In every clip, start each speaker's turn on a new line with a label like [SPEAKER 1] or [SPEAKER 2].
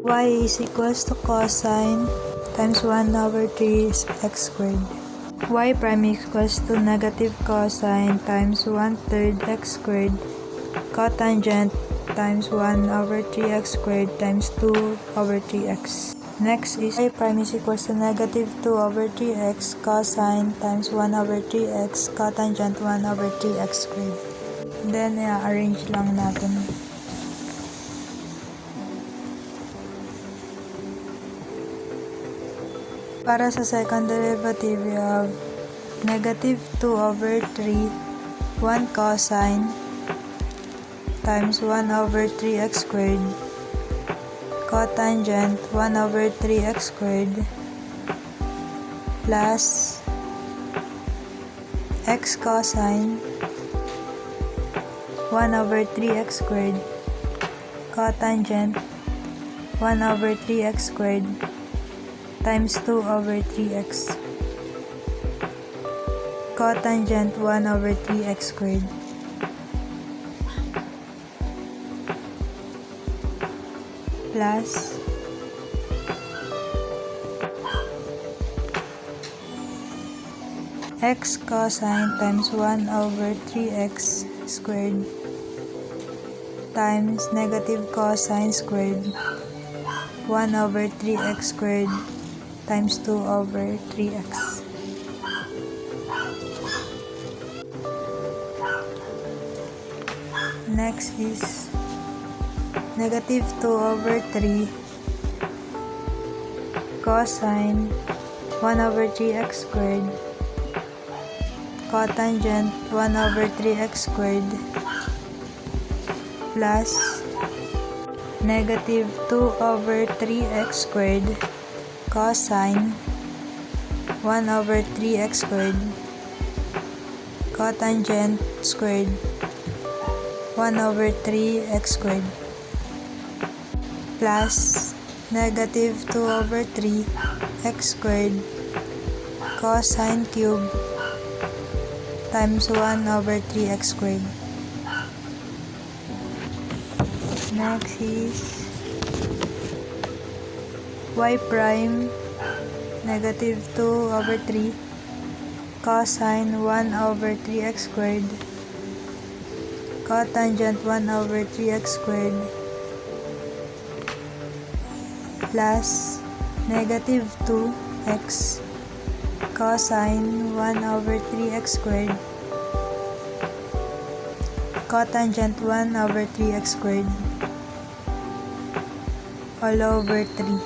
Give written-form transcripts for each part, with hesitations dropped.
[SPEAKER 1] y is equals to cosine times 1 over 3 x squared. Y prime is equals to negative cosine times 1/3 x squared. Cotangent times 1 over 3x squared times 2 over 3x. Next is y prime is equals to negative 2 over 3x cosine times 1 over 3x cotangent 1 over 3x squared. Then, i-arrange lang natin. Para sa second derivative, we have negative 2 over 3, 1 cosine times 1 over 3x squared, cotangent 1 over 3x squared, plus x cosine 1 over 3x squared, cotangent 1 over 3x squared, times 2 over 3x, cotangent 1 over 3x squared, plus x cosine times 1 over 3x squared times negative cosine squared 1 over 3x squared times 2 over 3x. Next is negative 2 over 3 cosine 1 over 3x squared, cotangent 1 over 3x squared, plus negative 2 over 3x squared cosine 1 over 3x squared, cotangent squared 1 over 3x squared, plus negative 2 over 3 x squared cosine cube times 1 over 3x squared. Next is y prime negative 2 over 3 cosine 1 over 3x squared, cotangent 1 over 3x squared, plus negative 2x cosine 1 over 3x squared, cotangent 1 over 3x squared, all over 3,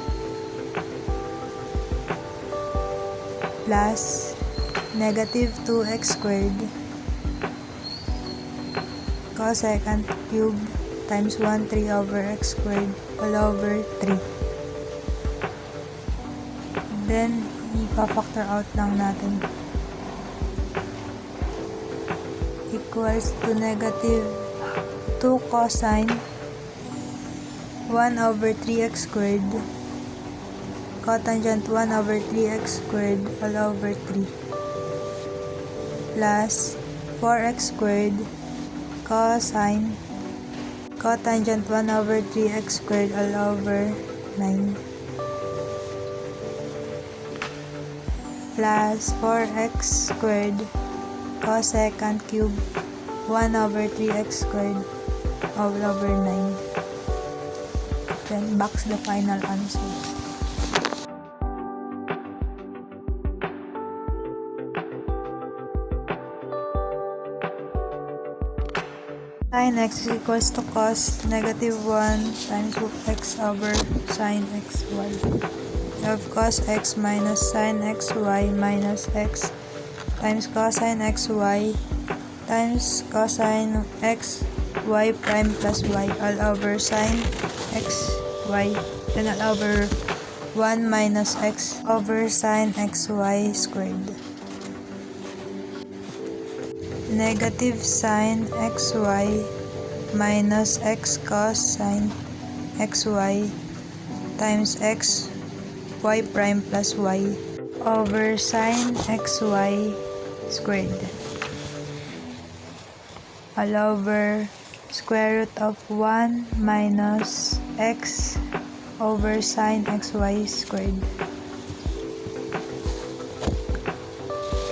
[SPEAKER 1] plus negative 2x squared cosecant cube times 1/3 over x squared all over 3. Then, ipa-factor out lang natin. Equals to negative 2 cosine 1 over 3x squared, cotangent 1 over 3x squared all over 3, plus 4x squared cosine cotangent 1 over 3x squared all over 9, plus 4x squared cosecant cube 1 over 3x squared all over 9. Then box the final answer. Sin x is equals to cos negative 1 times x over sin xy. We have cos x minus sin xy minus x times cosine xy times cosine xy prime plus y all over sin xy, then all over 1 minus x over sin xy squared. Negative sin xy minus x cos sin xy times x y prime plus y over sin xy squared all over square root of 1 minus x over sine xy squared.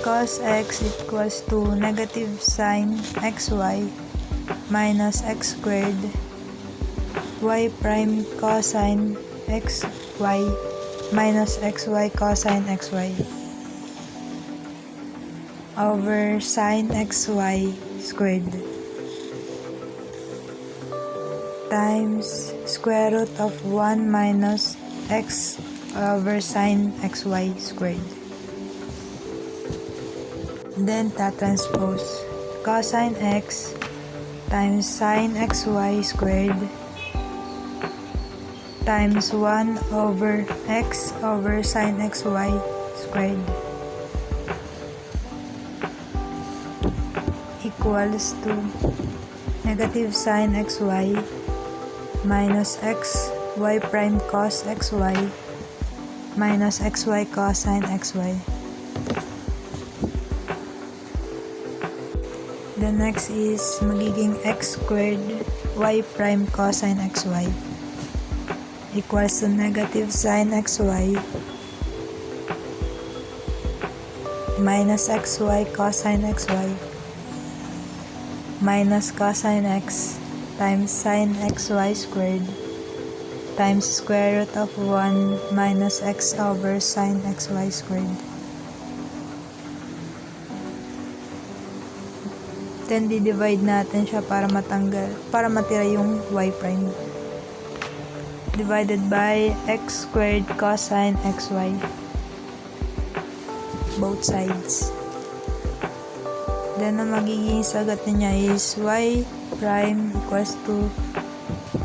[SPEAKER 1] Cos x equals to negative sine xy minus x squared y prime cosine xy minus xy cosine xy over sine xy squared times square root of 1 minus x over sine xy squared. Then transpose cosine x times sine xy squared times 1 over x over sine xy squared equals to negative sine xy minus x y prime cos xy minus xy cosine xy. The next is magiging x squared y prime cosine xy equals to negative sine xy minus xy cosine xy minus cosine x times sine xy squared times square root of 1 minus x over sine xy squared. Then di-divide natin siya para matira yung y prime. Divided by x squared cosine xy both sides. Then ang magiging sagot niya is y prime equals to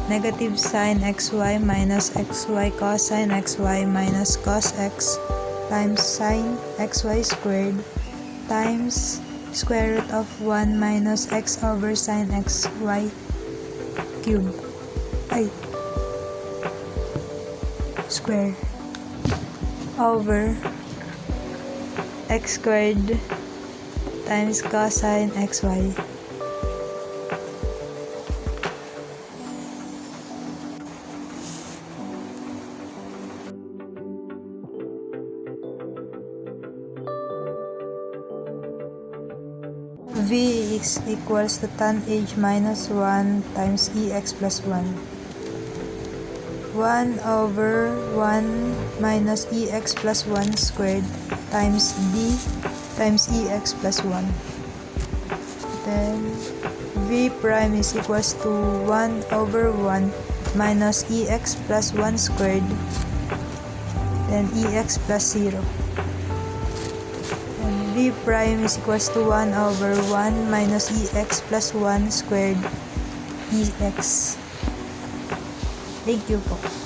[SPEAKER 1] negative sine xy minus xy cosine xy minus cos x times sine xy squared times square root of 1 minus x over sine xy cube square over x squared times cosine xy v is equals to tan h minus 1 times ex plus 1. 1 over 1 minus ex plus 1 squared times d times ex plus 1. Then v prime is equals to 1 over 1 minus ex plus 1 squared then ex plus 0. V prime is equals to 1 over 1 minus ex plus 1 squared ex. Thank you po.